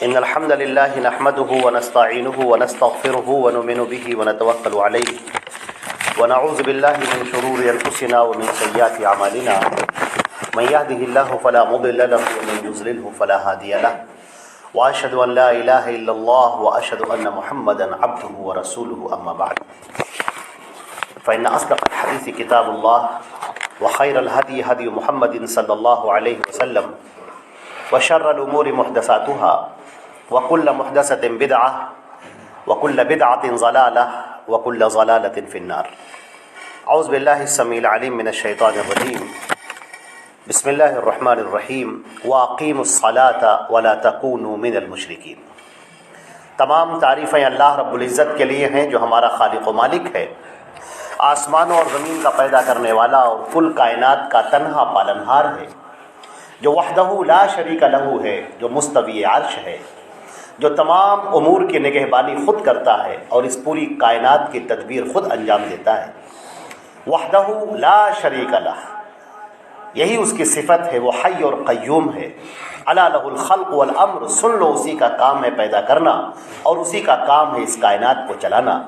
إن الحمد لله نحمده ونستعينه ونستغفره ونؤمن به ونتوكل عليه ونعوذ بالله من شرور أنفسنا ومن سيئات أعمالنا من يهده الله فلا مضل له ومن يضلله فلا هادي له وأشهد أن لا إله إلا الله وأشهد أن محمدا عبده ورسوله أما بعد فإن أصدق الحديث كتاب الله وخير الهدي هدي محمد صلى الله عليه وسلم وشر الأمور محدثاتها وكل محدثة بدعة وكل بدعة ضلالة وكل ضلالة في النار. أعوذ بالله السميع العليم من الشيطان الرجيم. بسم الله الرحمن الرحيم. وأقيموا الصلاة ولا تكونوا من المشركين. تمام تعریفیں اللہ رب العزت کے لیے ہیں جو ہمارا خالق و مالک ہے، آسمانوں اور زمین کا پیدا کرنے والا اور کل کائنات کا تنہا پالنہار ہے، جو وحدہ لا شریک لہ ہے، جو مستوی عرش ہے، جو تمام امور کی نگہبانی خود کرتا ہے اور اس پوری کائنات کی تدبیر خود انجام دیتا ہے۔ وحدہ لا شریک لہ، یہی اس کی صفت ہے، وہ حی اور قیوم ہے۔ الا لہ الخلق والامر، سن لو اسی کا کام ہے پیدا کرنا اور اسی کا کام ہے اس کائنات کو چلانا۔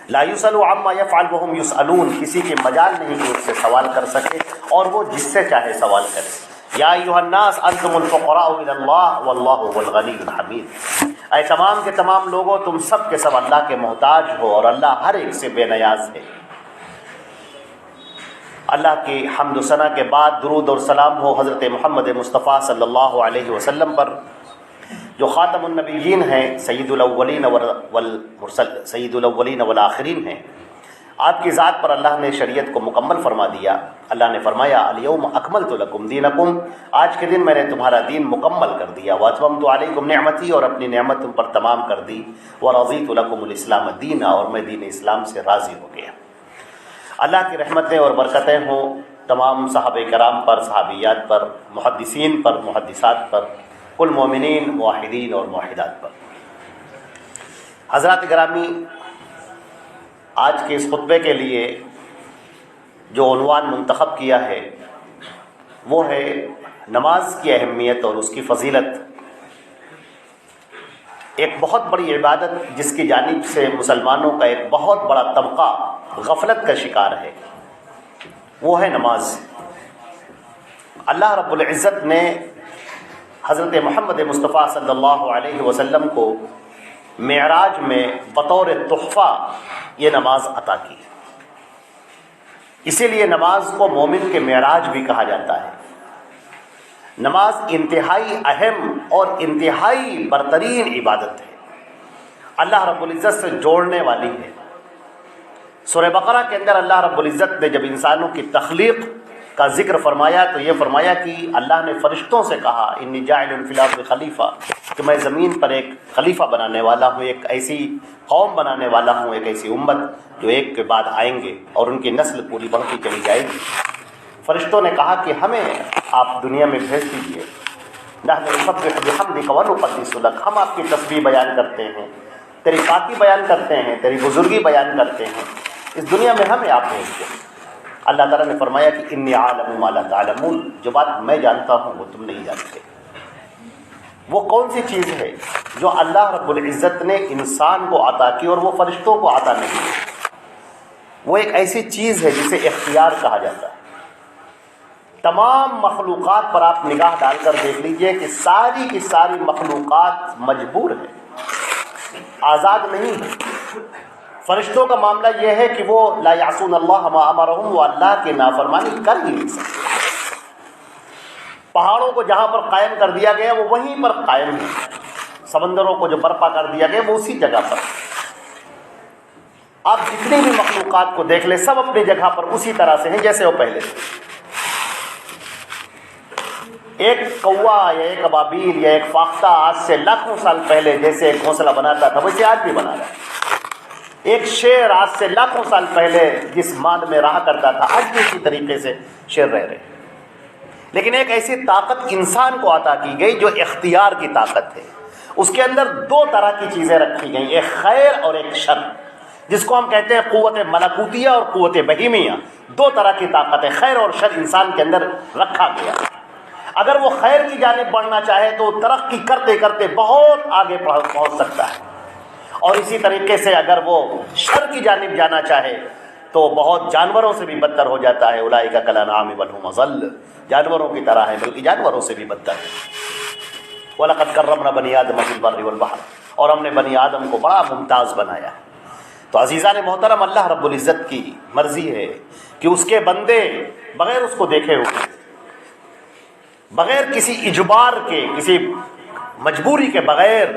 لا یسأل عما یفعل وهم یسألون، کسی کی مجال نہیں کہ اس سے سوال کر سکے اور وہ جس سے چاہے سوال کرے۔ یا ایھا الناس انتم الفقراء الی اللہ واللہ هو الغنی الحمید، اے تمام کے تمام لوگوں تم سب کے سب اللہ کے محتاج ہو اور اللہ ہر ایک سے بے نیاز ہے۔ اللہ کی حمد و ثنا کے بعد درود اور سلام ہو حضرت محمد مصطفیٰ صلی اللہ علیہ وسلم پر، جو خاتم النبیین ہیں، سید الاولین والآخرین ہیں۔ آپ کی ذات پر اللہ نے شریعت کو مکمل فرما دیا۔ اللہ نے فرمایا الیوم اکملت لکم دینکم، آج کے دن میں نے تمہارا دین مکمل کر دیا۔ واتممت علیکم نعمتی، اور اپنی نعمت تم پر تمام کر دی۔ ورضیت لکم الاسلام دینا، اور میں دین اسلام سے راضی ہو گیا۔ اللہ کی رحمتیں اور برکتیں ہوں تمام صحابہ کرام پر، صحابیات پر، محدثین پر، محدثات پر، کل مومنین، موحدین اور موحدات پر۔ حضرات گرامی، آج کے اس خطبے کے لیے جو عنوان منتخب کیا ہے وہ ہے نماز کی اہمیت اور اس کی فضیلت۔ ایک بہت بڑی عبادت جس کی جانب سے مسلمانوں کا ایک بہت بڑا طبقہ غفلت کا شکار ہے، وہ ہے نماز۔ اللہ رب العزت نے حضرت محمد مصطفیٰ صلی اللہ علیہ وسلم کو معراج میں بطور تحفہ یہ نماز عطا کی، اسی لیے نماز کو مومن کے معراج بھی کہا جاتا ہے۔ نماز انتہائی اہم اور انتہائی برترین عبادت ہے، اللہ رب العزت سے جوڑنے والی ہے۔ سورہ بقرہ کے اندر اللہ رب العزت نے جب انسانوں کی تخلیق کا ذکر فرمایا تو یہ فرمایا کہ اللہ نے فرشتوں سے کہا انی جاعل فی الارض خلیفہ، کہ میں زمین پر ایک خلیفہ بنانے والا ہوں، ایک ایسی قوم بنانے والا ہوں، ایک ایسی امت جو ایک کے بعد آئیں گے اور ان کی نسل پوری بڑھتی چلی جائے گی۔ فرشتوں نے کہا کہ ہمیں آپ دنیا میں بھیج دیجیے، نحن نسبح بحمدک ونقدس لک، ہم آپ کی تسبیح بیان کرتے ہیں، تیری پاکی بیان کرتے ہیں، تیری بزرگی بیان کرتے ہیں، اس دنیا میں ہمیں آپ بھیج دیں۔ اللہ تعالیٰ نے فرمایا کہ انی عالم ما لا تعلمون، جو بات میں جانتا ہوں وہ تم نہیں جانتے۔ وہ کون سی چیز ہے جو اللہ رب العزت نے انسان کو عطا کی اور وہ فرشتوں کو عطا نہیں کی؟ وہ ایک ایسی چیز ہے جسے اختیار کہا جاتا ہے۔ تمام مخلوقات پر آپ نگاہ ڈال کر دیکھ لیجئے کہ ساری کی ساری مخلوقات مجبور ہے، آزاد نہیں ہے۔ فرشتوں کا معاملہ یہ ہے کہ وہ لا یعصون اللہ ما امرہم، وہ اللہ کی نافرمانی کر ہی نہیں سکتے۔ پہاڑوں کو جہاں پر قائم کر دیا گیا وہ وہیں پر قائم ہے، سمندروں کو جو برپا کر دیا گیا وہ اسی جگہ پر۔ آپ جتنی بھی مخلوقات کو دیکھ لیں سب اپنی جگہ پر اسی طرح سے ہیں جیسے وہ پہلے تھے۔ ایک کوا یا ایک ابابیل یا ایک فاختہ آج سے لاکھوں سال پہلے جیسے ایک گھونسلہ بناتا تھا ویسے آج بھی بنا رہا ہے۔ ایک شیر آج سے لاکھوں سال پہلے جس ماند میں رہا کرتا تھا آج بھی اسی طریقے سے شیر رہ رہے۔ لیکن ایک ایسی طاقت انسان کو عطا کی گئی جو اختیار کی طاقت ہے، اس کے اندر دو طرح کی چیزیں رکھی گئیں، ایک خیر اور ایک شر، جس کو ہم کہتے ہیں قوت ملکوتیہ اور قوت بہیمیہ۔ دو طرح کی طاقت ہے، خیر اور شر انسان کے اندر رکھا گیا۔ اگر وہ خیر کی جانب بڑھنا چاہے تو ترقی کرتے کرتے بہت آگے پہنچ سکتا ہے، اور اسی طریقے سے اگر وہ شر کی جانب جانا چاہے تو بہت جانوروں سے بھی بدتر ہو جاتا ہے۔ اولئک کالانعام بل هم اضل، جانوروں کی طرح ہے بلکہ جانوروں سے بھی بدتر ہے۔ وَلَقَدْ كَرَّمْنَا بَنِي آدَمَ فِي الْبَرِّ وَالْبَحْرِ، اور ہم نے بنی آدم کو بڑا ممتاز بنایا ہے۔ تو عزیزان محترم، اللہ رب العزت کی مرضی ہے کہ اس کے بندے بغیر اس کو دیکھے ہوئے، بغیر کسی اجبار کے، کسی مجبوری کے بغیر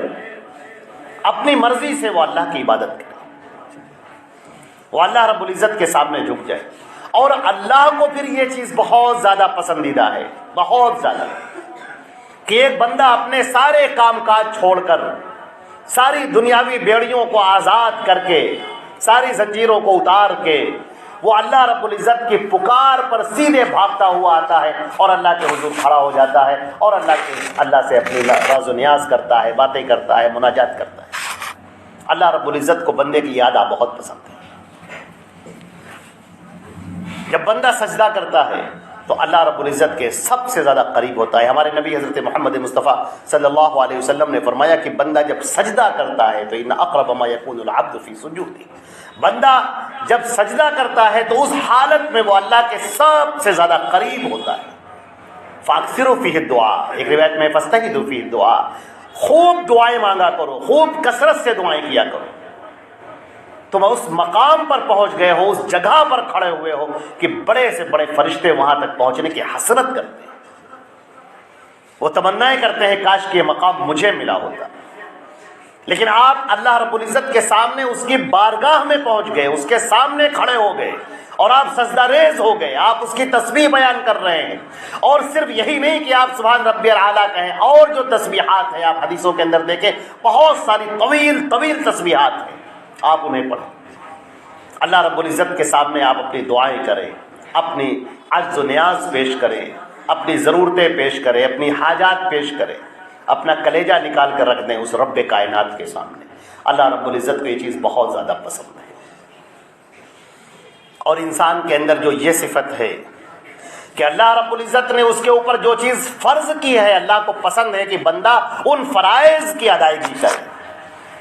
اپنی مرضی سے وہ اللہ کی عبادت کرے، وہ اللہ رب العزت کے سامنے جھک جائے۔ اور اللہ کو پھر یہ چیز بہت زیادہ پسندیدہ ہے، بہت زیادہ، کہ ایک بندہ اپنے سارے کام کاج چھوڑ کر، ساری دنیاوی بیڑیوں کو آزاد کر کے، ساری زنجیروں کو اتار کے، وہ اللہ رب العزت کی پکار پر سیدھے بھاگتا ہوا آتا ہے اور اللہ کے حضور کھڑا ہو جاتا ہے اور اللہ سے اپنی راز و نیاز کرتا ہے، باتیں کرتا ہے، مناجات کرتا ہے۔ اللہ رب العزت کو بندے کی یاد بہت پسند ہے۔ جب بندہ سجدہ کرتا ہے تو اللہ رب العزت کے سب سے زیادہ قریب ہوتا ہے۔ ہمارے نبی حضرت محمد مصطفیٰ صلی اللہ علیہ وسلم نے فرمایا کہ بندہ جب سجدہ کرتا ہے تو ان اقرب ما یکون العبد فی سجودہ، بندہ جب سجدہ کرتا ہے تو اس حالت میں وہ اللہ کے سب سے زیادہ قریب ہوتا ہے۔ فاکثروا فیہ الدعاء، ایک روایت میں فاستجیبوا فیہ الدعاء، خوب دعائیں مانگا کرو، خوب کثرت سے دعائیں کیا کرو۔ تم اس مقام پر پہنچ گئے ہو، اس جگہ پر کھڑے ہوئے ہو کہ بڑے سے بڑے فرشتے وہاں تک پہنچنے کی حسرت کرتے ہیں، وہ تمنائیں کرتے ہیں کاش کہ یہ مقام مجھے ملا ہوتا۔ لیکن آپ اللہ رب العزت کے سامنے اس کی بارگاہ میں پہنچ گئے، اس کے سامنے کھڑے ہو گئے اور آپ سجدہ ریز ہو گئے، آپ اس کی تسبیح بیان کر رہے ہیں۔ اور صرف یہی نہیں کہ آپ سبحان ربی الاعلیٰ کہیں، اور جو تسبیحات ہیں آپ حدیثوں کے اندر دیکھیں، بہت ساری طویل طویل تسبیحات ہیں، آپ انہیں پڑھیں۔ اللہ رب العزت کے سامنے آپ اپنی دعائیں کریں، اپنی عجز و نیاز پیش کریں، اپنی ضرورتیں پیش کریں، اپنی حاجات پیش کریں، اپنا کلیجہ نکال کر رکھ دیں اس رب کائنات کے سامنے۔ اللہ رب العزت کو یہ چیز بہت زیادہ پسند ہے۔ اور انسان کے اندر جو یہ صفت ہے کہ اللہ رب العزت نے اس کے اوپر جو چیز فرض کی ہے، اللہ کو پسند ہے کہ بندہ ان فرائض کی ادائیگی کرے،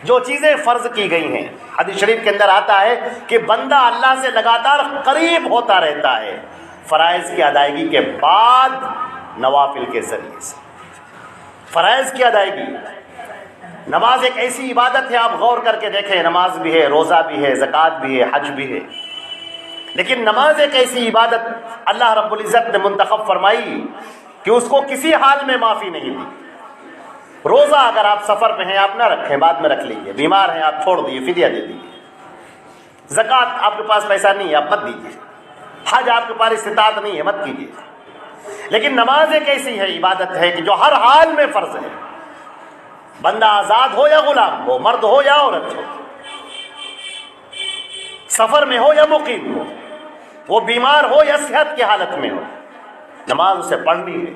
جو چیزیں فرض کی گئی ہیں۔ حدیث شریف کے اندر آتا ہے کہ بندہ اللہ سے لگاتار قریب ہوتا رہتا ہے فرائض کی ادائیگی کے بعد نوافل کے ذریعے سے۔ فرائض کی ادائیگی، نماز ایک ایسی عبادت ہے، آپ غور کر کے دیکھیں، نماز بھی ہے، روزہ بھی ہے، زکوٰۃ بھی ہے، حج بھی ہے، لیکن نماز ایک ایسی عبادت اللہ رب العزت نے منتخب فرمائی کہ اس کو کسی حال میں معافی نہیں دی۔ روزہ اگر آپ سفر پہ ہیں آپ نہ رکھیں، بعد میں رکھ لیجیے، بیمار ہیں آپ چھوڑ دیجیے، فدیہ دے دیجیے۔ زکوٰۃ آپ کے پاس پیسہ نہیں ہے آپ مت دیجیے، حج آپ کے پاس استطاعت نہیں ہے مت کیجیے۔ لیکن نماز ایک ایسی ہے عبادت ہے کہ جو ہر حال میں فرض ہے، بندہ آزاد ہو یا غلام ہو، مرد ہو یا عورت ہو، سفر میں ہو یا مقیم ہو، وہ بیمار ہو یا صحت کی حالت میں ہو، نماز اسے پڑھنی ہے۔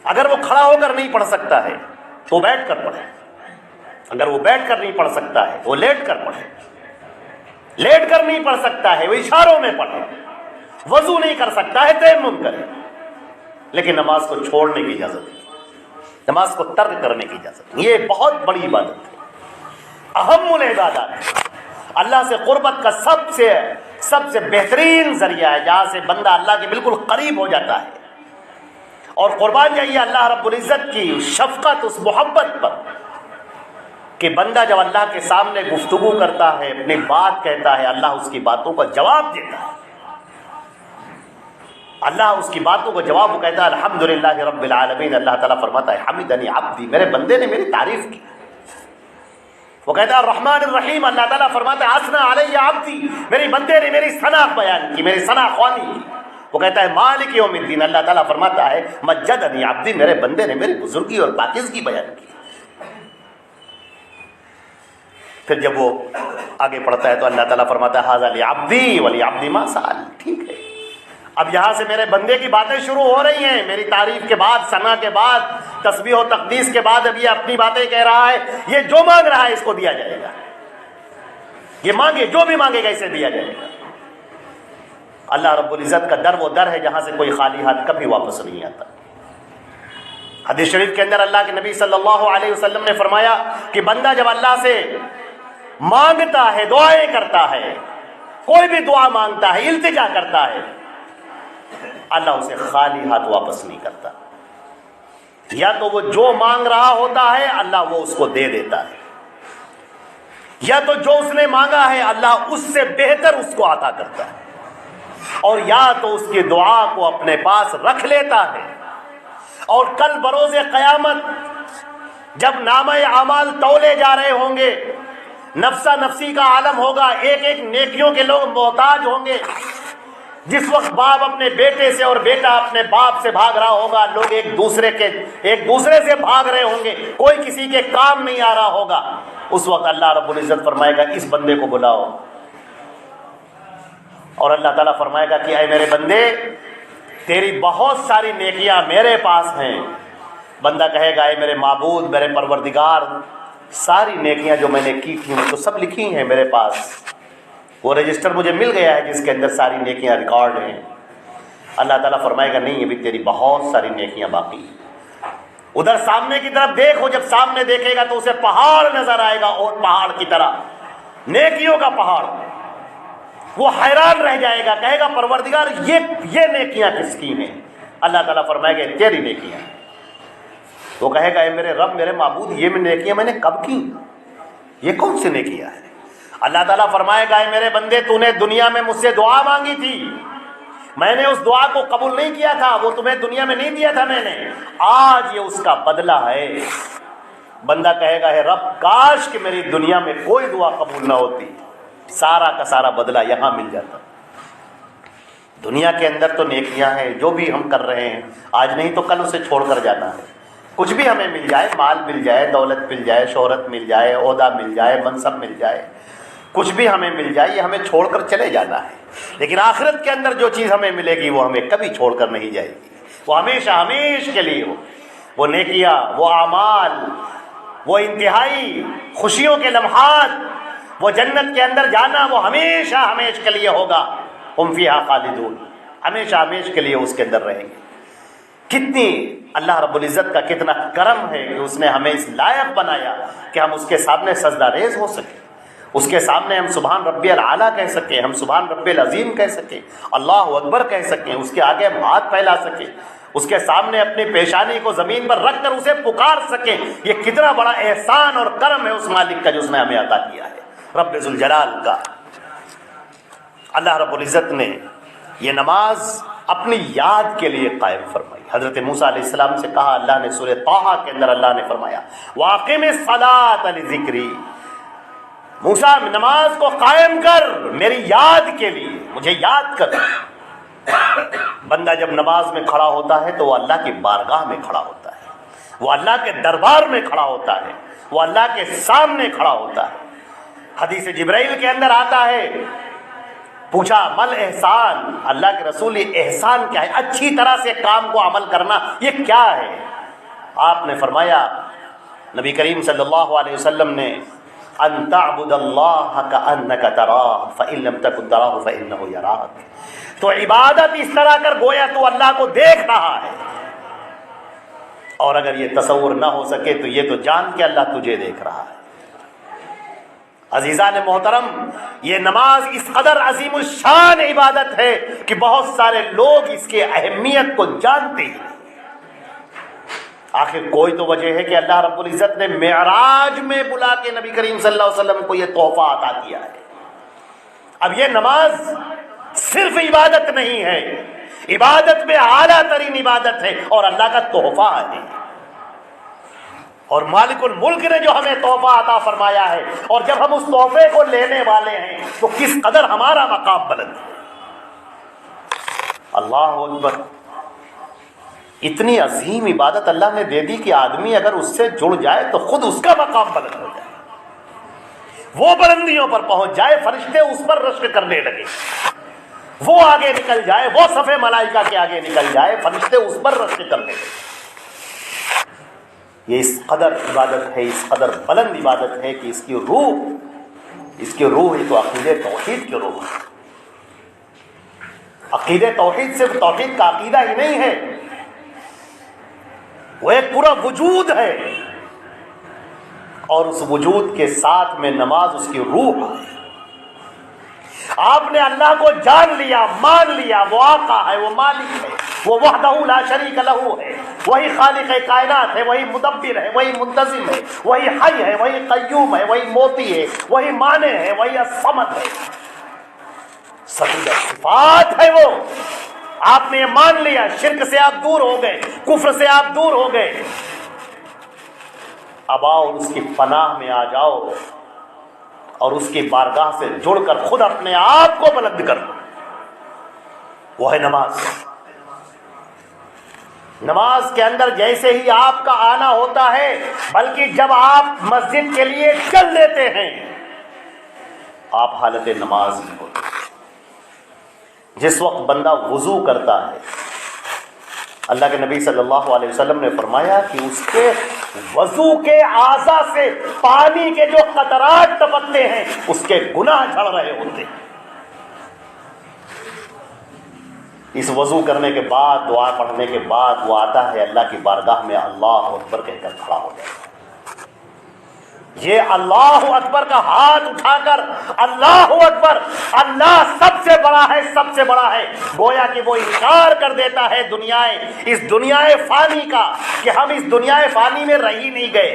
اگر وہ کھڑا ہو کر نہیں پڑھ سکتا ہے تو وہ بیٹھ کر پڑھے، اگر وہ بیٹھ کر نہیں پڑھ سکتا ہے تو وہ لیٹ کر پڑھے، لیٹ کر نہیں پڑھ سکتا ہے وہ اشاروں میں پڑھے، وضو نہیں کر سکتا ہے تیمم کرے، لیکن نماز کو چھوڑنے کی اجازت نہیں، نماز کو ترک کرنے کی اجازت نہیں۔ یہ بہت بڑی عبادت ہے، اہم العبادات ہے، اللہ سے قربت کا سب سے بہترین ذریعہ ہے، جہاں سے بندہ اللہ کے بالکل قریب ہو جاتا ہے۔ اور قربان جائیے اللہ رب العزت کی شفقت، اس محبت پر کہ بندہ جب اللہ کے سامنے گفتگو کرتا ہے، اپنی بات کہتا ہے، اللہ اس کی باتوں کا جواب دیتا ہے، اللہ اس کی باتوں کو جواب وہ کہتا ہے الحمدللہ رب العالمین۔ اللہ تعالیٰ فرماتا ہے حمدنی عبدی، میرے بندے نے میری تعریف کی۔ وہ کہتا ہے الرحمن الرحیم، اللہ تعالیٰ فرماتا ہے اثنا علی عبدی، میری بندے نے میری ثنا بیان کی، میری ثنا خوانی کی۔ وہ کہتا ہے مالک یوم الدین، اللہ تعالیٰ فرماتا ہے مجدنی عبدی، میرے بندے نے میری بزرگی اور پاکیزگی بیان کی۔ پھر جب وہ آگے پڑھتا ہے تو اللہ تعالیٰ فرماتا ہے ھذا لعبدی ولعبدی ما سأل، ٹھیک ہے، اب یہاں سے میرے بندے کی باتیں شروع ہو رہی ہیں، میری تعریف کے بعد، ثنا کے بعد، تسبیح و تقدیس کے بعد اب یہ اپنی باتیں کہہ رہا ہے، یہ جو مانگ رہا ہے اس کو دیا جائے گا، یہ مانگے جو بھی مانگے گا اسے دیا جائے گا۔ اللہ رب العزت کا در وہ در ہے جہاں سے کوئی خالی ہاتھ کبھی واپس نہیں آتا۔ حدیث شریف کے اندر اللہ کے نبی صلی اللہ علیہ وسلم نے فرمایا کہ بندہ جب اللہ سے مانگتا ہے، دعائیں کرتا ہے، کوئی بھی دعا مانگتا ہے، التجا کرتا ہے، اللہ اسے خالی ہاتھ واپس نہیں کرتا۔ یا تو وہ جو مانگ رہا ہوتا ہے اللہ وہ اس کو دے دیتا ہے، یا تو جو اس نے مانگا ہے اللہ اس سے بہتر اس کو عطا کرتا ہے، اور یا تو اس کی دعا کو اپنے پاس رکھ لیتا ہے، اور کل بروز قیامت جب نامہ اعمال تولے جا رہے ہوں گے، نفسا نفسی کا عالم ہوگا، ایک ایک نیکیوں کے لوگ محتاج ہوں گے، جس وقت باپ اپنے بیٹے سے اور بیٹا اپنے باپ سے بھاگ رہا ہوگا، لوگ ایک دوسرے سے بھاگ رہے ہوں گے، کوئی کسی کے کام نہیں آ رہا ہوگا، اس وقت اللہ رب العزت فرمائے گا اس بندے کو بلاؤ، اور اللہ تعالیٰ فرمائے گا کہ اے میرے بندے تیری بہت ساری نیکیاں میرے پاس ہیں۔ بندہ کہے گا اے میرے معبود، میرے پروردگار، ساری نیکیاں جو میں نے کی تھیں وہ تو سب لکھی ہیں میرے پاس، وہ رجسٹر مجھے مل گیا ہے جس کے اندر ساری نیکیاں ریکارڈ ہیں۔ اللہ تعالیٰ فرمائے گا نہیں، ابھی تیری بہت ساری نیکیاں باقی ہیں۔ ادھر سامنے کی طرف دیکھو، جب سامنے دیکھے گا تو اسے پہاڑ نظر آئے گا، اور پہاڑ کی طرح نیکیوں کا پہاڑ، وہ حیران رہ جائے گا، کہے گا پروردگار یہ نیکیاں کس کی ہیں؟ اللہ تعالیٰ فرمائے گا تیری نیکیاں۔ وہ کہے گا اے میرے رب، میرے معبود، یہ نیکیاں میں نے کب کی؟ یہ کون سی نیکیاں ہیں؟ اللہ تعالیٰ فرمائے گا اے میرے بندے تو نے دنیا میں مجھ سے دعا مانگی تھی، میں نے اس دعا کو قبول نہیں کیا تھا، وہ تمہیں دنیا میں نہیں دیا تھا میں نے، آج یہ اس کا بدلہ ہے۔ بندہ کہے گا اے رب کاش کہ میری دنیا میں کوئی دعا قبول نہ ہوتی، سارا کا سارا بدلہ یہاں مل جاتا۔ دنیا کے اندر تو نیکیاں ہیں، جو بھی ہم کر رہے ہیں آج نہیں تو کل اسے چھوڑ کر جانا ہے۔ کچھ بھی ہمیں مل جائے، مال مل جائے، دولت مل جائے، شہرت مل جائے، عہدہ مل جائے، منصب مل جائے، کچھ بھی ہمیں مل جائے، یہ ہمیں چھوڑ کر چلے جانا ہے، لیکن آخرت کے اندر جو چیز ہمیں ملے گی وہ ہمیں کبھی چھوڑ کر نہیں جائے گی، وہ ہمیشہ ہمیشہ کے لیے ہو۔ وہ نیکیاں، وہ اعمال، وہ انتہائی خوشیوں کے لمحات، وہ جنت کے اندر جانا، وہ ہمیشہ ہمیشہ کے لیے ہوگا۔ ہم فیہا خالدون، ہمیشہ ہمیشہ کے لیے اس کے اندر رہیں گے۔ کتنی اللہ رب العزت کا کتنا کرم ہے کہ اس نے ہمیں اس لائق بنایا کہ ہم اس کے سامنے سجدہ ریز ہو سکیں، اس کے سامنے ہم سبحان ربی الاعلیٰ کہہ سکیں، ہم سبحان ربی العظیم کہہ سکیں، اللہ اکبر کہہ سکیں، اس کے آگے ہم ہاتھ پھیلا سکیں، اس کے سامنے اپنی پیشانی کو زمین پر رکھ کر اسے پکار سکیں۔ یہ کتنا بڑا احسان اور کرم ہے اس مالک کا جو اس نے ہمیں عطا کیا ہے، رب ذوالجلال کا۔ اللہ رب العزت نے یہ نماز اپنی یاد کے لیے قائم فرمائی۔ حضرت موسیٰ علیہ السلام سے کہا اللہ نے، سورہ طٰہٰ کے اندر اللہ نے فرمایا وَأَقِمِ الصَّلَاةَ لِذِكْرِي، موسیٰ نماز کو قائم کر میری یاد کے لیے، مجھے یاد کر۔ بندہ جب نماز میں کھڑا ہوتا ہے تو وہ اللہ کی بارگاہ میں کھڑا ہوتا ہے، وہ اللہ کے دربار میں کھڑا ہوتا ہے، وہ اللہ کے سامنے کھڑا ہوتا ہے۔ حدیث جبرائیل کے اندر آتا ہے، پوچھا مل احسان، اللہ کے رسول یہ احسان کیا ہے؟ اچھی طرح سے کام کو عمل کرنا یہ کیا ہے؟ آپ نے فرمایا، نبی کریم صلی اللہ علیہ وسلم نے، ان تعبد اللہ کأنک تراہ فإن لم تکن تراہ فإنہ یراک، تو عبادت اس طرح کر گویا تو اللہ کو دیکھ رہا ہے، اور اگر یہ تصور نہ ہو سکے تو یہ تو جان کے اللہ تجھے دیکھ رہا ہے۔ عزیزان محترم، یہ نماز اس قدر عظیم الشان عبادت ہے کہ بہت سارے لوگ اس کی اہمیت کو جانتے ہیں۔ آخر کوئی تو وجہ ہے کہ اللہ رب العزت نے معراج میں بلا کے نبی کریم صلی اللہ علیہ وسلم کو یہ تحفہ عطا کیا ہے۔ اب یہ نماز صرف عبادت نہیں ہے، عبادت میں اعلیٰ ترین عبادت ہے اور اللہ کا تحفہ ہے، اور مالک الملک نے جو ہمیں تحفہ عطا فرمایا ہے، اور جب ہم اس تحفے کو لینے والے ہیں تو کس قدر ہمارا مقام بلند ہے۔ اللہ اکبر، اتنی عظیم عبادت اللہ نے دے دی کہ آدمی اگر اس سے جڑ جائے تو خود اس کا مقام بلند ہو جائے، وہ بلندیوں پر پہنچ جائے، فرشتے اس پر رشک کرنے لگے، وہ آگے نکل جائے، وہ صف ملائکہ کے آگے نکل جائے، فرشتے اس پر رشک کرنے لگے۔ یہ اس قدر عبادت ہے، اس قدر بلند عبادت ہے کہ اس کی روح ہی تو عقیدہ توحید کی روح ہے۔ عقیدے توحید صرف توحید کا عقیدہ ہی نہیں ہے، وہ ایک پورا وجود ہے، اور اس وجود کے ساتھ میں نماز اس کی روح ہے۔ آپ نے اللہ کو جان لیا، مان لیا، وہ آقا ہے، وہ مالک ہے، وہ وحدہ لا شریک لہ ہے، وہی خالق کائنات ہے، وہی مدبر ہے، وہی منتظم ہے، وہی حی ہے، وہی قیوم ہے، وہی موتی ہے، وہی مانع ہے، وہی الصمد ہے، سبھی صفات ہے وہ۔ آپ نے یہ مان لیا، شرک سے آپ دور ہو گئے، کفر سے آپ دور ہو گئے۔ اب آؤ اس کی پناہ میں آ جاؤ اور اس کی بارگاہ سے جڑ کر خود اپنے آپ کو بلند کر لو، وہ ہے نماز۔ نماز کے اندر جیسے ہی آپ کا آنا ہوتا ہے، بلکہ جب آپ مسجد کے لیے چل لیتے ہیں، آپ حالت نماز میں ہوتے ہیں۔ جس وقت بندہ وضو کرتا ہے، اللہ کے نبی صلی اللہ علیہ وسلم نے فرمایا کہ اس کے وضو کے اعضاء سے پانی کے جو قطرات ٹپکتے ہیں اس کے گناہ جھڑ رہے ہوتے ہیں۔ اس وضو کرنے کے بعد، دعا پڑھنے کے بعد وہ آتا ہے اللہ کی بارگاہ میں، اللہ اکبر کہہ کر کھڑا ہو جائے۔ یہ اللہ اکبر کا ہاتھ اٹھا کر اللہ اکبر، اللہ سب سے بڑا ہے، سب سے بڑا ہے، گویا کہ وہ انکار کر دیتا ہے اس دنیا فانی کا، کہ ہم اس دنیا فانی میں رہ ہی نہیں گئے۔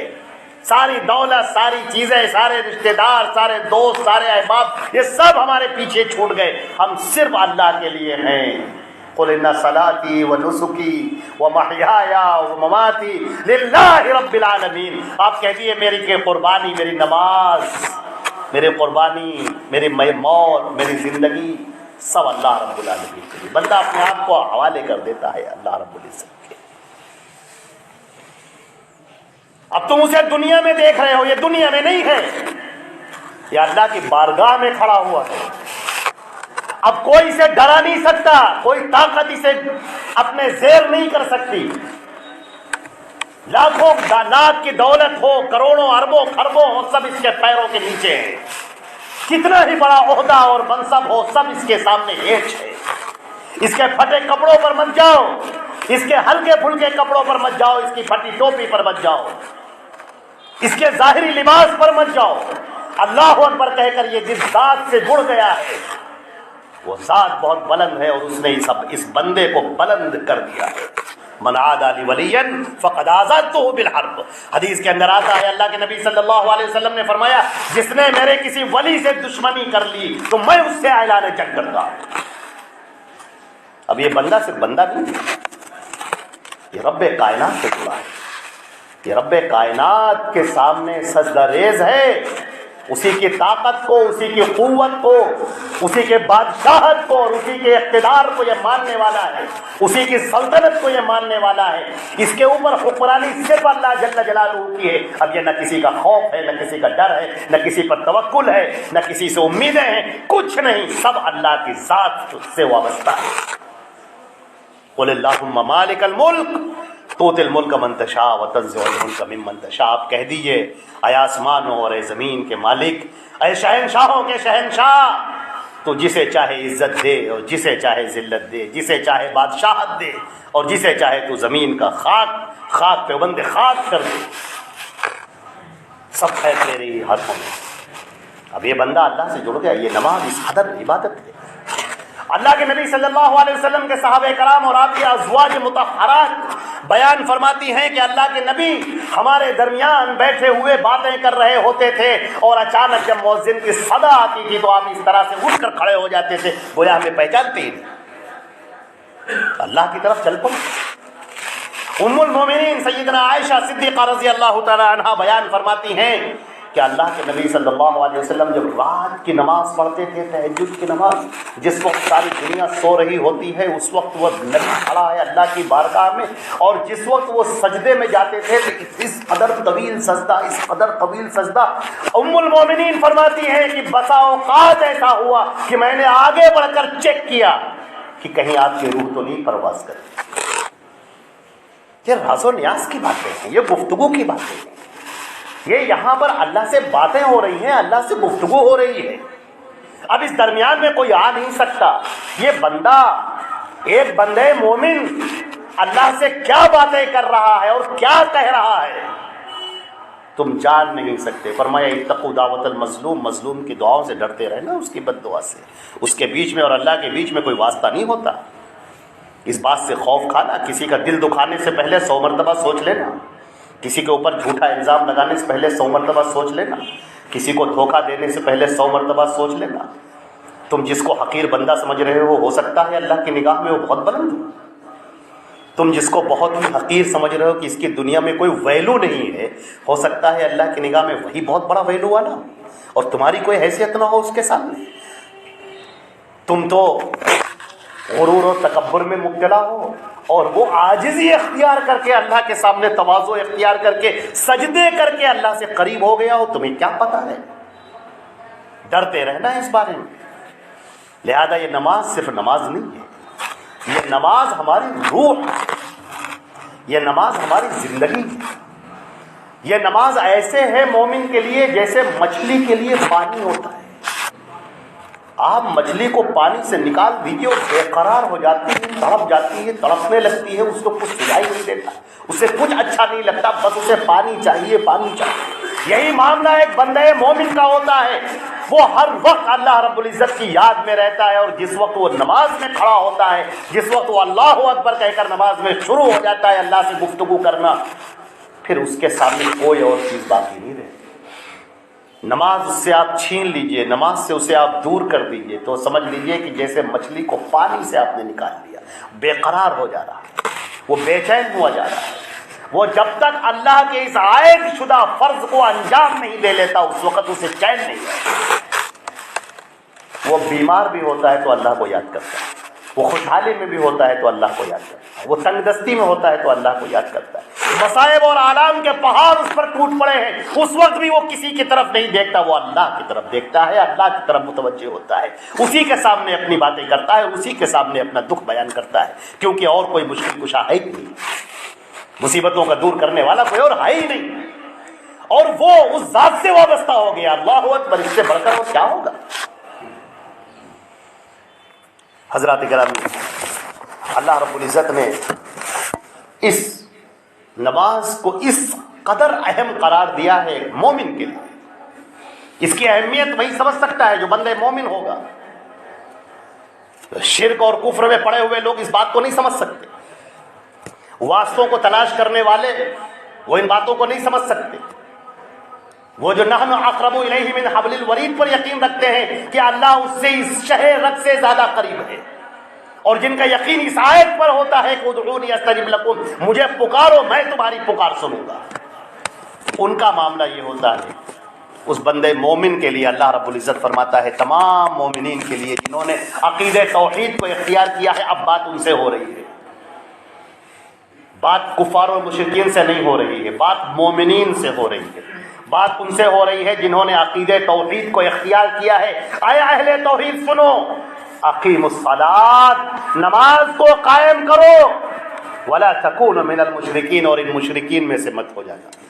ساری دولت، ساری چیزیں، سارے رشتہ دار، سارے دوست، سارے احباب، یہ سب ہمارے پیچھے چھوٹ گئے، ہم صرف اللہ کے لیے ہیں۔ قل ان صلاتي ونسكي ومحياي ومماتي لله رب العالمین۔ آپ کہتی ہے میری قربانی، میری نماز، میری قربانی، میری موت، میری زندگی سب اللہ رب العالمین کے لیے۔ بندہ اپنے آپ کو حوالے کر دیتا ہے اللہ رب العزت کے۔ اب تم اسے دنیا میں دیکھ رہے ہو، یہ دنیا میں نہیں ہے، یہ اللہ کی بارگاہ میں کھڑا ہوا ہے۔ اب کوئی اسے ڈرا نہیں سکتا، کوئی طاقت اسے اپنے زیر نہیں کر سکتی۔ لاکھوں لاکھ کی دولت ہو، کروڑوں اربوں خربوں ہو، سب اس کے پیروں کے نیچے ہے۔ کتنا ہی بڑا عہدہ اور منصب ہو، سب اس کے سامنے ہیچ ہے۔ اس کے پھٹے کپڑوں پر مت جاؤ، اس کے ہلکے پھلکے کپڑوں پر مت جاؤ، اس کی پھٹی ٹوپی پر مت جاؤ، اس کے ظاہری لباس پر مت جاؤ۔ اللہ اکبر کہہ کر یہ جس ذات سے جڑ گیا ہے، وہ ذات بہت بلند ہے، اور اس نے اس بندے کو بلند کر دیا ہے۔ من عادى لي وليا فقد آذنته بالحرب۔ حدیث کے اندر آتا ہے، اللہ کے نبی صلی اللہ علیہ وسلم نے فرمایا، جس نے میرے کسی ولی سے دشمنی کر لی تو میں اس سے اعلان جنگ کرتا ہوں۔ اب یہ بندہ صرف بندہ نہیں ہے، یہ رب کائنات سے جڑا ہے، یہ رب کائنات کے سامنے سجدہ ریز ہے۔ اسی کی طاقت کو، اسی کی قوت کو، اسی کے بادشاہت کو اور اسی کے اقتدار کو یہ ماننے والا ہے، اسی کی سلطنت کو یہ ماننے والا ہے۔ اس کے اوپر حکمرانی صرف اللہ جل جلالہ کی ہے۔ اب یہ نہ کسی کا خوف ہے، نہ کسی کا ڈر ہے، نہ کسی پر توکل ہے، نہ کسی سے امیدیں ہیں، کچھ نہیں، سب اللہ کی ذات سے وابستہ ہے۔ قل اللہم مالک الملک تؤتی الملک من تشاء وتنزع الملک ممن تشاء۔ آپ کہہ دیجئے، اے آسمانوں اور اے زمین کے مالک، اے شہنشاہوں کے شہنشاہ، تو جسے چاہے عزت دے اور جسے چاہے ذلت دے، جسے چاہے بادشاہت دے اور جسے چاہے تو زمین کا خاک پہ بند خاک کر دے، سب ہے تیرے ہاتھوں میں۔ اب یہ بندہ اللہ سے جڑ گیا، یہ نماز اس قدر عبادت ہے۔ اللہ کے نبی صلی اللہ علیہ وسلم کے صحابہ کرام اور آپ کی ازواج مطہرات بیان فرماتی ہیں کہ اللہ کے نبی ہمارے درمیان بیٹھے ہوئے باتیں کر رہے ہوتے تھے، اور اچانک جب مؤذن کی صدا آتی تھی تو آپ اس طرح سے اٹھ کر کھڑے ہو جاتے تھے گویا ہمیں پہچانتے ہی نہیں، اللہ کی طرف چل پڑے۔ ام المومنین سیدنا عائشہ صدیقہ رضی اللہ تعالی عنہا بیان فرماتی ہیں کہ اللہ کے نبی صلی اللہ علیہ وسلم جب رات کی نماز پڑھتے تھے، تہجد کی نماز، جس وقت ساری دنیا سو رہی ہوتی ہے، اس وقت وہ نبی کھڑا ہے اللہ کی بارگاہ میں، اور جس وقت وہ سجدے میں جاتے تھے اس قدر طویل سجدہ، اس قدر طویل سجدہ۔ ام المومنین فرماتی ہیں کہ بسا اوقات ایسا ہوا کہ میں نے آگے بڑھ کر چیک کیا کہ کہیں آپ کی روح تو نہیں پرواز کرتی۔ یہ راز و نیاز کی باتیں ہیں، یہ گفتگو کی باتیں ہیں، یہ یہاں پر اللہ سے باتیں ہو رہی ہیں، اللہ سے گفتگو ہو رہی ہے۔ اب اس درمیان میں کوئی آ نہیں سکتا، یہ بندہ، ایک بندے مومن اللہ سے کیا باتیں کر رہا ہے اور کیا کہہ رہا ہے تم جان نہیں سکتے۔ فرمایا اتقوا دعوت المظلوم، مظلوم کی دعاؤں سے ڈرتے رہنا، اس کی بد دعا سے۔ اس کے بیچ میں اور اللہ کے بیچ میں کوئی واسطہ نہیں ہوتا۔ اس بات سے خوف کھانا، کسی کا دل دکھانے سے پہلے 100 مرتبہ سوچ لینا، کسی کے اوپر جھوٹا الزام لگانے سے پہلے 100 مرتبہ سوچ لینا، کسی کو دھوکہ دینے سے پہلے 100 مرتبہ سوچ لینا۔ تم جس کو حقیر بندہ سمجھ رہے ہو سکتا ہے اللہ کی نگاہ میں وہ بہت بلند ہو۔ تم جس کو بہت ہی حقیر سمجھ رہے ہو کہ اس کی دنیا میں کوئی ویلو نہیں ہے، ہو سکتا ہے اللہ کی نگاہ میں وہی بہت بڑا ویلو والا ہو اور تمہاری کوئی حیثیت نہ ہو اس کے سامنے۔ تم تو غرور و تکبر میں مبتلا ہو اور وہ عاجزی اختیار کر کے اللہ کے سامنے تواضع اختیار کر کے سجدے کر کے اللہ سے قریب ہو گیا ہو، تمہیں کیا پتا ہے؟ ڈرتے رہنا ہے اس بارے میں۔ لہذا یہ نماز صرف نماز نہیں ہے، یہ نماز ہماری روح ہے، یہ نماز ہماری زندگی ہے۔ یہ نماز ایسے ہے مومن کے لیے جیسے مچھلی کے لیے پانی ہوتا ہے۔ آپ مچھلی کو پانی سے نکال دیجیے اور بے قرار ہو جاتی ہے، تڑپ جاتی ہے، تڑپنے لگتی ہے، اس کو کچھ سجائی نہیں دیتا، اسے کچھ اچھا نہیں لگتا، بس اسے پانی چاہیے، پانی چاہیے۔ یہی معاملہ ایک بندے مومن کا ہوتا ہے، وہ ہر وقت اللہ رب العزت کی یاد میں رہتا ہے، اور جس وقت وہ نماز میں کھڑا ہوتا ہے، جس وقت وہ اللہ اکبر کہہ کر نماز میں شروع ہو جاتا ہے اللہ سے گفتگو کرنا، پھر اس کے سامنے کوئی اور چیز باقی نہیں رہتی۔ نماز سے آپ چھین لیجئے، نماز سے اسے آپ دور کر دیجئے تو سمجھ لیجئے کہ جیسے مچھلی کو پانی سے آپ نے نکال لیا، بے قرار ہو جا رہا ہے، وہ بے چین ہوا جا رہا ہے۔ وہ جب تک اللہ کے اس عائد شدہ فرض کو انجام نہیں دے لیتا اس وقت اسے چین نہیں ہے۔ وہ بیمار بھی ہوتا ہے تو اللہ کو یاد کرتا ہے، وہ خوشحالی میں بھی ہوتا ہے تو اللہ کو یاد کرتا ہے، وہ تنگ دستی میں ہوتا ہے تو اللہ کو یاد کرتا ہے۔ مصائب اور آلام کے پہاڑ اس پر ٹوٹ پڑے ہیں، اس وقت بھی وہ کسی کی طرف نہیں دیکھتا، وہ اللہ کی طرف دیکھتا ہے، اللہ کی طرف متوجہ ہوتا ہے، اسی کے سامنے اپنی باتیں کرتا ہے، اسی کے سامنے اپنا دکھ بیان کرتا ہے، کیونکہ اور کوئی مشکل کشا ہے ہی نہیں، مصیبتوں کا دور کرنے والا کوئی اور ہے ہی نہیں، اور وہ اس ذات سے وابستہ ہو گیا۔ اللہ اکبر، اس سے بڑھ کر وہ کیا ہوگا؟ حضرات گرامی، اللہ رب العزت نے اس نماز کو اس قدر اہم قرار دیا ہے مومن کے لیے۔ اس کی اہمیت وہی سمجھ سکتا ہے جو بندے مومن ہوگا۔ شرک اور کفر میں پڑے ہوئے لوگ اس بات کو نہیں سمجھ سکتے، واسطوں کو تلاش کرنے والے وہ ان باتوں کو نہیں سمجھ سکتے، وہ جو نحن اقرب الیہ من حبل الورید پر یقین رکھتے ہیں کہ اللہ اس سے اس شہ رگ سے زیادہ قریب ہے، اور جن کا یقین اس آیت پر ہوتا ہے کہ ادعونی استجب لکم، مجھے پکارو میں تمہاری پکار سنوں گا، ان کا معاملہ یہ ہوتا ہے۔ اس بندے مومن کے لیے اللہ رب العزت فرماتا ہے، تمام مومنین کے لیے جنہوں نے عقیدہ توحید کو اختیار کیا ہے، اب بات ان سے ہو رہی ہے، بات کفار و مشرکین سے نہیں ہو رہی ہے، بات مومنین سے ہو رہی ہے، بات ان سے ہو رہی ہے جنہوں نے عقیدہ توحید کو اختیار کیا ہے۔ اے اہل توحید سنو، اقیموا الصلاۃ، نماز کو قائم کرو، ولا تکونوا من المشرکین، اور ان مشرکین میں سے مت ہو جانا۔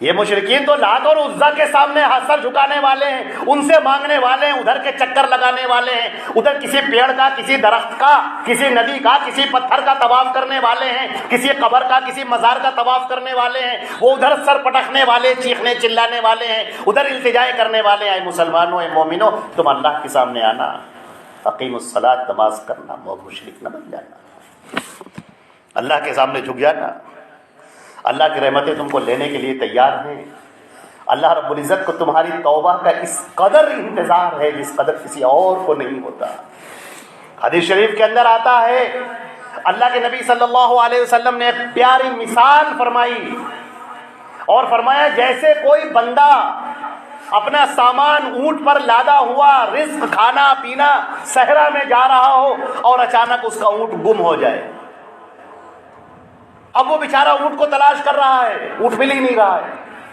یہ مشرکین تو لات اور عزا کے سامنے سر جھکانے والے ہیں، ان سے مانگنے والے ہیں، ادھر کے چکر لگانے والے ہیں، ادھر کسی پیڑ کا، کسی درخت کا، کسی ندی کا، کسی پتھر کا طواف کرنے والے ہیں، کسی قبر کا، کسی مزار کا طواف کرنے والے ہیں، وہ ادھر سر پٹکنے والے، چیخنے چلانے والے ہیں، ادھر التجائے کرنے والے ہیں۔ اے مسلمانوں، اے مومنوں، تم اللہ کے سامنے آنا، اقیم الصلاۃ، نماز کرنا، مشرک نہ بن جانا، اللہ کے سامنے جھک جانا۔ اللہ کی رحمتیں تم کو لینے کے لیے تیار ہیں۔ اللہ رب العزت کو تمہاری توبہ کا اس قدر انتظار ہے جس قدر کسی اور کو نہیں ہوتا۔ حدیث شریف کے اندر آتا ہے، اللہ کے نبی صلی اللہ علیہ وسلم نے ایک پیاری مثال فرمائی اور فرمایا، جیسے کوئی بندہ اپنا سامان اونٹ پر لادا ہوا، رزق کھانا پینا صحرا میں جا رہا ہو اور اچانک اس کا اونٹ گم ہو جائے۔ اب وہ بیچارہ اونٹ کو تلاش کر رہا ہے، اونٹ مل ہی نہیں رہا ہے،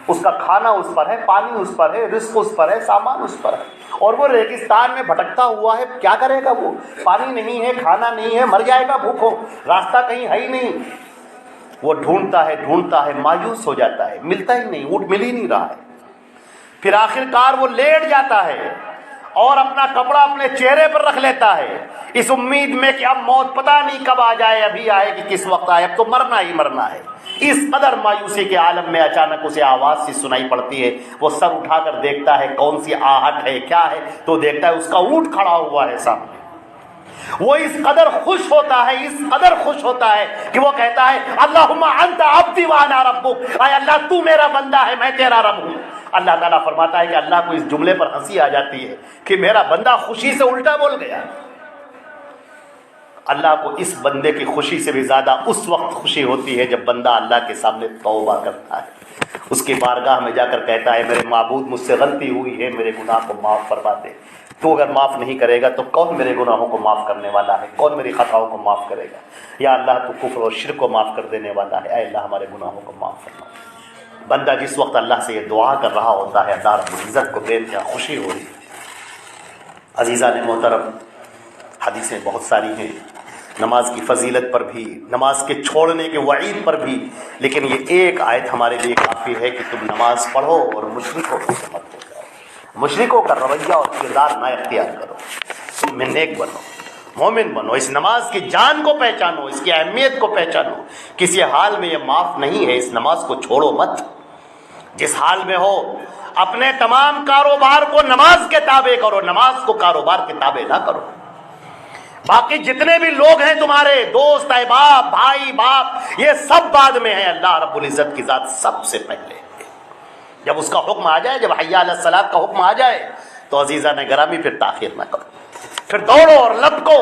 اس کا کھانا اس پر ہے، پانی اس پر ہے، رزق اس پر ہے، سامان اس پر ہے، اور وہ ریگستان میں بھٹکتا ہوا ہے۔ کیا کرے گا وہ؟ پانی نہیں ہے، کھانا نہیں ہے، مر جائے گا بھوکوں، راستہ کہیں ہے ہی نہیں۔ وہ ڈھونڈتا ہے، مایوس ہو جاتا ہے، ملتا ہی نہیں، اونٹ مل ہی نہیں رہا ہے۔ پھر آخر کار وہ لیٹ جاتا ہے اور اپنا کپڑا اپنے چہرے پر رکھ لیتا ہے اس امید میں کہ اب موت پتہ نہیں کب آ جائے، ابھی آئے کہ کس وقت آئے، اب تو مرنا ہی مرنا ہے۔ اس قدر مایوسی کے عالم میں اچانک اسے آواز سی سنائی پڑتی ہے، وہ سر اٹھا کر دیکھتا ہے کون سی آہٹ ہے، کیا ہے، تو دیکھتا ہے اس کا اونٹ کھڑا ہوا ہے سامنے۔ وہ اس قدر خوش ہوتا ہے، اس قدر خوش ہوتا ہے کہ وہ کہتا ہے اللہم انت عبدی وانا ربک، اے اللہ تو میرا بندہ ہے، میں تیرا رب ہوں۔ اللہ تعالیٰ فرماتا ہے کہ اللہ کو اس جملے پر ہنسی آ جاتی ہے کہ میرا بندہ خوشی سے الٹا بول گیا۔ اللہ کو اس بندے کی خوشی سے بھی زیادہ اس وقت خوشی ہوتی ہے جب بندہ اللہ کے سامنے توبہ کرتا ہے، اس کی بارگاہ میں جا کر کہتا ہے میرے معبود مجھ سے غلطی ہوئی ہے، میرے گناہ کو معاف فرما دے۔ تو اگر معاف نہیں کرے گا تو کون میرے گناہوں کو معاف کرنے والا ہے، کون میری خطاؤں کو معاف کرے گا؟ یا اللہ تو کفر اور شرک کو معاف کر دینے والا ہے، اے اللہ ہمارے گناہوں کو معاف فرما۔ بندہ جس وقت اللہ سے یہ دعا کر رہا ہوتا ہے، اللہ رب العزت کو بے انتہا خوشی ہو رہی ہے۔ عزیزان محترم، حدیثیں بہت ساری ہیں نماز کی فضیلت پر بھی، نماز کے چھوڑنے کے وعید پر بھی، لیکن یہ ایک آیت ہمارے لیے کافی ہے کہ تم نماز پڑھو اور مشرکوں سے مت ہو جاؤ، مشرکوں کا رویہ اور کردار نہ اختیار کرو، تم میں نیک بنو، مومن بنو، اس نماز کی جان کو پہچانو، اس کی اہمیت کو پہچانو، کسی حال میں یہ معاف نہیں ہے، اس نماز کو چھوڑو مت، جس حال میں ہو اپنے تمام کاروبار کو نماز کے تابع کرو، نماز کو کاروبار کے تابع نہ کرو۔ باقی جتنے بھی لوگ ہیں تمہارے دوست، احباب، بھائی، باپ، یہ سب بعد میں ہیں، اللہ رب العزت کی ذات سب سے پہلے۔ جب اس کا حکم آ جائے، جب حی علی الصلاۃ کا حکم آ جائے تو عزیزان گرامی پھر تاخیر نہ کرو، پھر دوڑو اور لپکو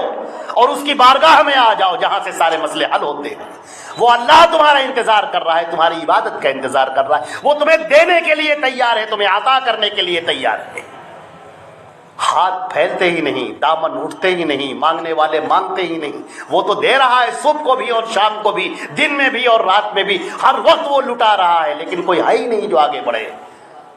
اور اس کی بارگاہ میں آ جاؤ جہاں سے سارے مسئلے حل ہوتے ہیں۔ وہ اللہ تمہارا انتظار کر رہا ہے، تمہاری عبادت کا انتظار کر رہا ہے، وہ تمہیں دینے کے لیے تیار ہے، تمہیں عطا کرنے کے لیے تیار ہے۔ ہاتھ پھیلتے ہی نہیں، دامن اٹھتے ہی نہیں، مانگنے والے مانگتے ہی نہیں، وہ تو دے رہا ہے صبح کو بھی اور شام کو بھی، دن میں بھی اور رات میں بھی، ہر وقت وہ لٹا رہا ہے، لیکن کوئی ہے ہی نہیں جو آگے بڑھے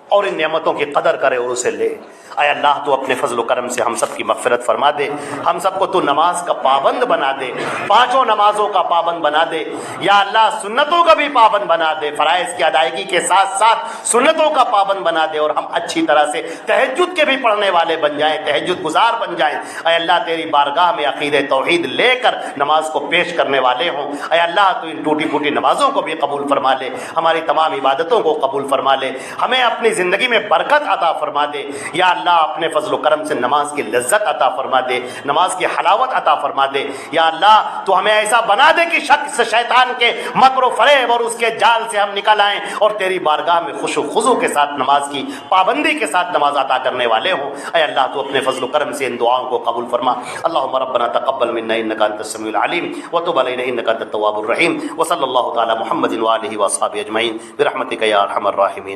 اور ان نعمتوں کی قدر کرے اور اسے لے۔ اے اللہ تو اپنے فضل و کرم سے ہم سب کی مغفرت فرما دے، ہم سب کو تو نماز کا پابند بنا دے، پانچوں نمازوں کا پابند بنا دے، یا اللہ سنتوں کا بھی پابند بنا دے، فرائض کی ادائیگی کے ساتھ ساتھ سنتوں کا پابند بنا دے، اور ہم اچھی طرح سے تہجد کے بھی پڑھنے والے بن جائیں، تہجد گزار بن جائیں۔ اے اللہ تیری بارگاہ میں عقیدہ توحید لے کر نماز کو پیش کرنے والے ہوں۔ اے اللہ تو ان ٹوٹی پھوٹی نمازوں کو بھی قبول فرما لے، ہماری تمام عبادتوں کو قبول فرما لے، ہمیں اپنی زندگی میں برکت عطا فرما دے، یا اللہ اپنے فضل و کرم سے نماز کی لذت عطا فرما دے، نماز کی حلاوت عطا فرما دے، یا اللہ تو ہمیں ایسا بنا دے کہ شیطان کے مکر و فریب اور اس کے جال سے ہم نکل آئیں اور تیری بارگاہ میں خشوع و خضوع کے ساتھ نماز کی پابندی کے ساتھ نماز عطا کرنے والے ہوں۔ اے اللہ تو اپنے فضل و کرم سے ان دعاؤں کو قبول فرما۔ اللہم ربنا تقبل منا انک انت السمیع العلیم وتب علینا انک انت التواب الرحیم، وصلی اللہ تعالی محمد وآلہ وصحبہ اجمعین برحمتک یا ارحم الراحمین۔